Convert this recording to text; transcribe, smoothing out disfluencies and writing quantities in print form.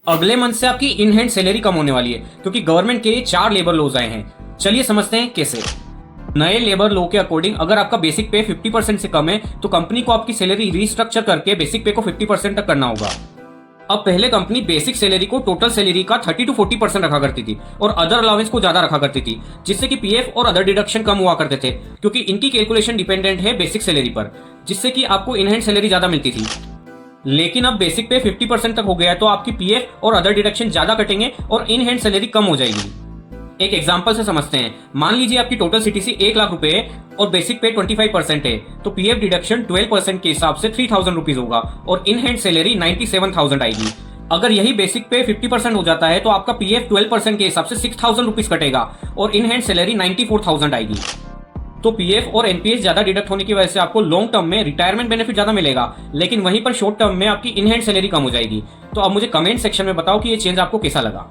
अगले मंथ से आपकी इन हैंड सैलरी कम होने वाली है क्योंकि गवर्नमेंट के 4 लेबर लॉज आए हैं। चलिए समझते हैं कैसे। नए लेबर लॉ के अकॉर्डिंग अगर आपका बेसिक पे 50% से कम है तो कंपनी को आपकी सैलरी रीस्ट्रक्चर करके बेसिक पे को 50% तक करना होगा। अब पहले कंपनी बेसिक सैलरी को टोटल सैलरी का 30 to 40% रखा करती थी और अदर अलाउंस को ज्यादा रखा करती थी, जिससे कि पीएफ और अदर डिडक्शन कम हुआ करते थे क्योंकि इनकी कैलकुलेशन डिपेंडेंट है बेसिक सैलरी पर, जिससे कि आपको इन हैंड सैलरी ज्यादा मिलती थी। लेकिन अब बेसिक पे 50% तक हो गया है तो आपकी पीएफ और अदर डिडक्शन ज्यादा कटेंगे और इन हैंड सैलरी कम हो जाएगी। एक एग्जांपल से समझते हैं। मान लीजिए आपकी टोटल सीटीसी 1 लाख रुपए है और बेसिक पे 25% है, तो पीएफ डिडक्शन 12% के हिसाब से 3000 रुपीज होगा और इन हैंड सैलरी 97,000 आएगी। अगर यही बेसिक पे 50% हो जाता है तो आपका पीएफ 12% के हिसाब से 6000 रुपीज कटेगा और इन हैंड सैलरी 94,000 आएगी। तो पीएफ और एनपीएस ज्यादा डिडक्ट होने की वजह से आपको लॉन्ग टर्म में रिटायरमेंट बेनिफिट ज्यादा मिलेगा, लेकिन वहीं पर शॉर्ट टर्म में आपकी इन हैंड सैलरी कम हो जाएगी। तो अब मुझे कमेंट सेक्शन में बताओ कि ये चेंज आपको कैसा लगा।